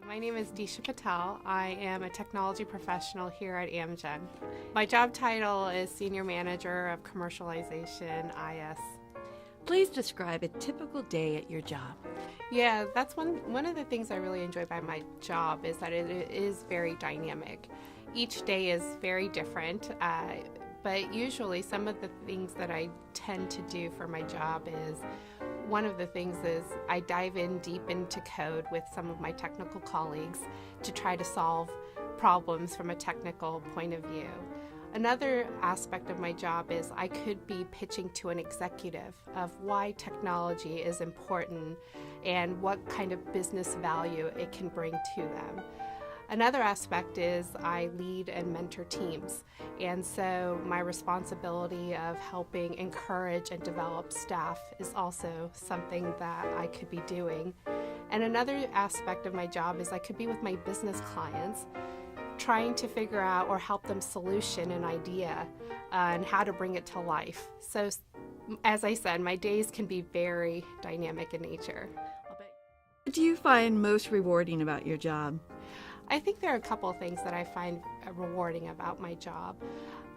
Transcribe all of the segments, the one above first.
My name is Disha Patel. I am a technology professional here at Amgen. My job title is Senior Manager of Commercialization, IS. Please describe a typical day at your job. Yeah, that's one of the things I really enjoy about my job is that it is very dynamic. Each day is very different, but usually some of the things that I tend to do for my job is one of the things is I dive in deep into code with some of my technical colleagues to try to solve problems from a technical point of view. Another aspect of my job is I could be pitching to an executive of why technology is important and what kind of business value it can bring to them. Another aspect is I lead and mentor teams, and so my responsibility of helping encourage and develop staff is also something that I could be doing. And another aspect of my job is I could be with my business clients trying to figure out or help them solution an idea and how to bring it to life. So as I said, my days can be very dynamic in nature. What do you find most rewarding about your job? I think there are a couple of things that I find rewarding about my job.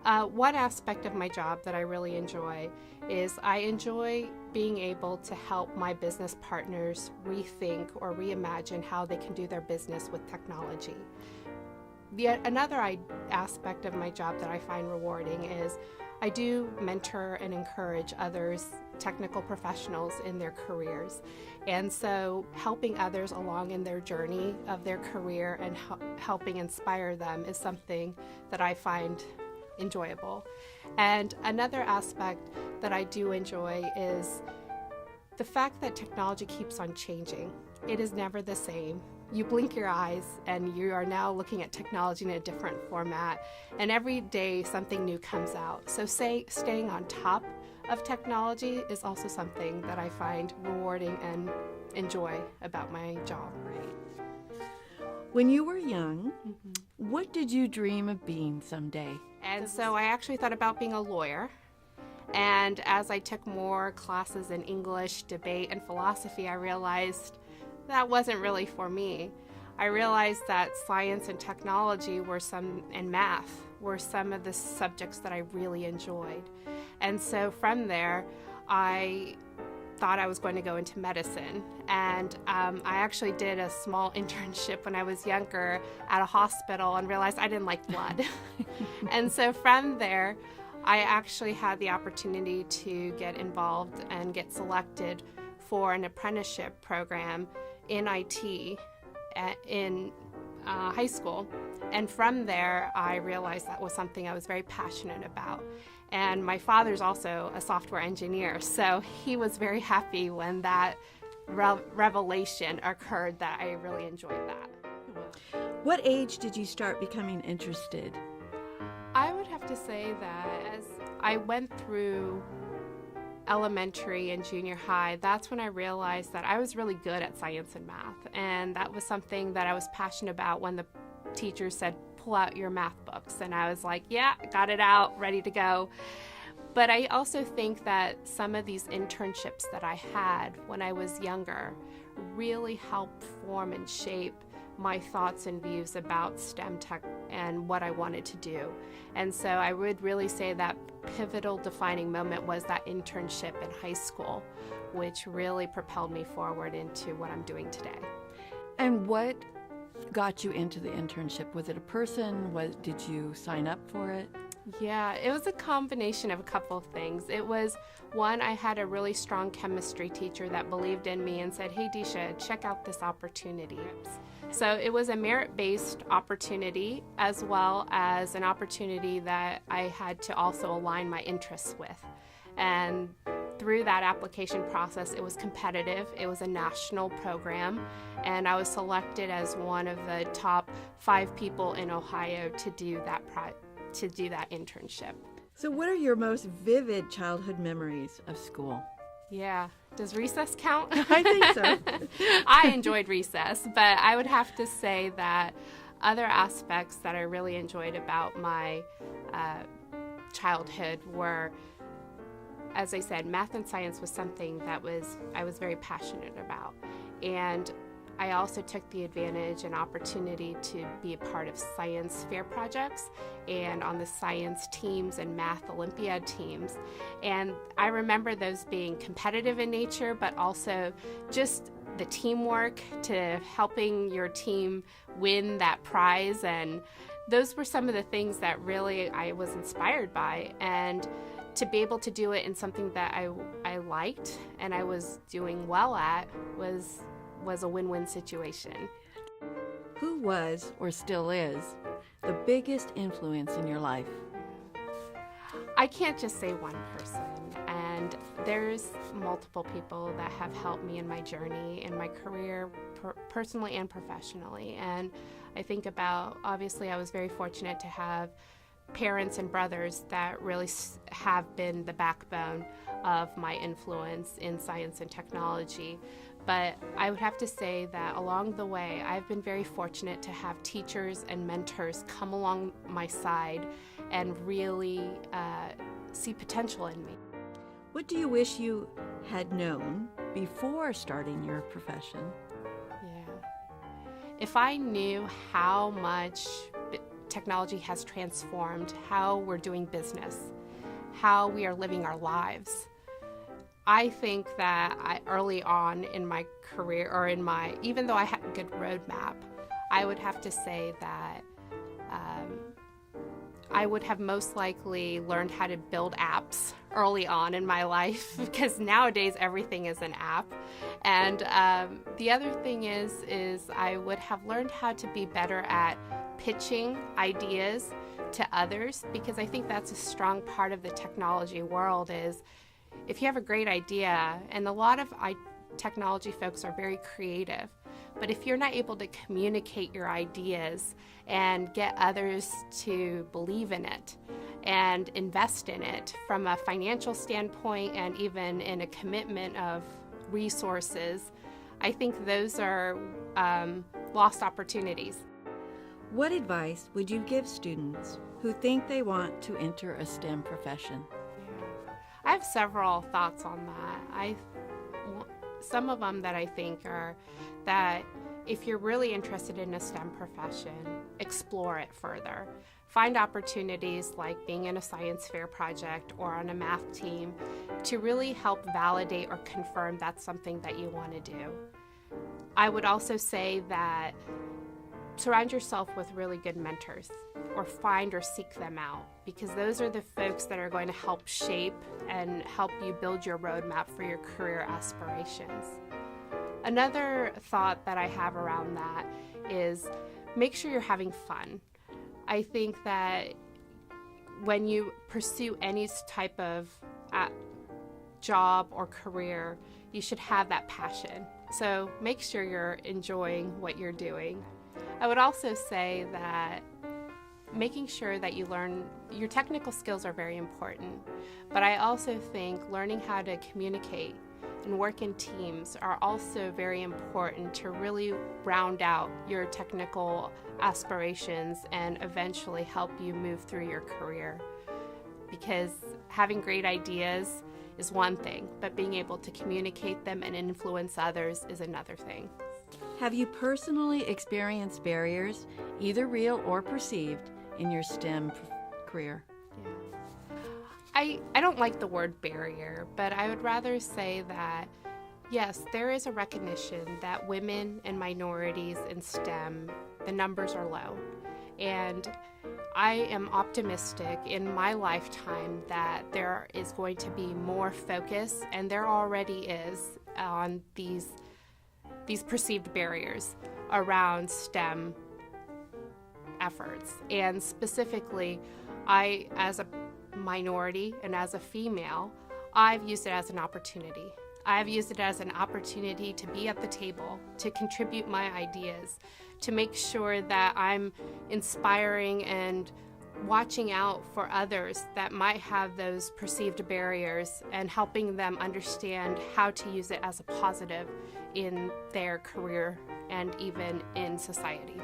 One aspect of my job that I really enjoy is I enjoy being able to help my business partners rethink or reimagine how they can do their business with technology. Another aspect of my job that I find rewarding is I do mentor and encourage others, technical professionals in their careers. And so helping others along in their journey of their career and helping inspire them is something that I find enjoyable. And another aspect that I do enjoy is the fact that technology keeps on changing. It is never the same. You blink your eyes and you are now looking at technology in a different format, and every day something new comes out. So staying on top of technology is also something that I find rewarding and enjoy about my job. When you were young, what did you dream of being someday? And so I actually thought about being a lawyer. And as I took more classes in English, debate, and philosophy, I realized that wasn't really for me. I realized that science and technology and math were some of the subjects that I really enjoyed. And so from there, I thought I was going to go into medicine. And I actually did a small internship when I was younger at a hospital and realized I didn't like blood. And so from there, I actually had the opportunity to get involved and get selected for an apprenticeship program in IT in high school. And from there, I realized that was something I was very passionate about. And my father's also a software engineer, so he was very happy when that revelation occurred that I really enjoyed that. What age did you start becoming interested? I would have to say that as I went through elementary and junior high, that's when I realized that I was really good at science and math. And that was something that I was passionate about when the teacher said, pull out your math books. And I was like, yeah, got it out, ready to go. But I also think that some of these internships that I had when I was younger really helped form and shape my thoughts and views about STEM tech and what I wanted to do. And so I would really say that pivotal defining moment was that internship in high school, which really propelled me forward into what I'm doing today. And what got you into the internship? Was it a person? Did you sign up for it? Yeah, it was a combination of a couple of things. It was, one, I had a really strong chemistry teacher that believed in me and said, hey, Disha, check out this opportunity. So it was a merit-based opportunity as well as an opportunity that I had to also align my interests with. And through that application process, it was competitive. It was a national program, and I was selected as one of the top 5 people in Ohio to do that internship. So what are your most vivid childhood memories of school? Yeah. Does recess count? I think so. I enjoyed recess, but I would have to say that other aspects that I really enjoyed about my childhood were, as I said, math and science was something that I was very passionate about. And I also took the advantage and opportunity to be a part of science fair projects and on the science teams and math Olympiad teams. And I remember those being competitive in nature, but also just the teamwork to helping your team win that prize. And those were some of the things that really I was inspired by. And to be able to do it in something that I liked and I was doing well at was a win-win situation. Who was, or still is, the biggest influence in your life? I can't just say one person, and there's multiple people that have helped me in my journey, in my career, personally and professionally. And I think about, obviously, I was very fortunate to have parents and brothers that really have been the backbone of my influence in science and technology. But I would have to say that along the way, I've been very fortunate to have teachers and mentors come along my side and really see potential in me. What do you wish you had known before starting your profession? Yeah. If I knew how much technology has transformed how we're doing business, how we are living our lives, I think that early on in my career, or even though I had a good roadmap, I would have to say that I would have most likely learned how to build apps early on in my life, because nowadays everything is an app. And the other thing is I would have learned how to be better at pitching ideas to others, because I think that's a strong part of the technology world is if you have a great idea, and a lot of technology folks are very creative, but if you're not able to communicate your ideas and get others to believe in it and invest in it from a financial standpoint and even in a commitment of resources, I think those are lost opportunities. What advice would you give students who think they want to enter a STEM profession? I have several thoughts on that. Some of them that I think are that if you're really interested in a STEM profession, explore it further. Find opportunities like being in a science fair project or on a math team to really help validate or confirm that's something that you want to do. I would also say that surround yourself with really good mentors, or find or seek them out, because those are the folks that are going to help shape and help you build your roadmap for your career aspirations. Another thought that I have around that is make sure you're having fun. I think that when you pursue any type of job or career, you should have that passion. So make sure you're enjoying what you're doing. I would also say that making sure that you learn your technical skills are very important, but I also think learning how to communicate and work in teams are also very important to really round out your technical aspirations and eventually help you move through your career. Because having great ideas is one thing, but being able to communicate them and influence others is another thing. Have you personally experienced barriers, either real or perceived, in your STEM career? I don't like the word barrier, but I would rather say that, yes, there is a recognition that women and minorities in STEM, the numbers are low. And I am optimistic in my lifetime that there is going to be more focus, and there already is, on these perceived barriers around STEM efforts. And specifically, I, as a minority and as a female, I've used it as an opportunity. I've used it as an opportunity to be at the table, to contribute my ideas, to make sure that I'm inspiring and watching out for others that might have those perceived barriers and helping them understand how to use it as a positive in their career and even in society.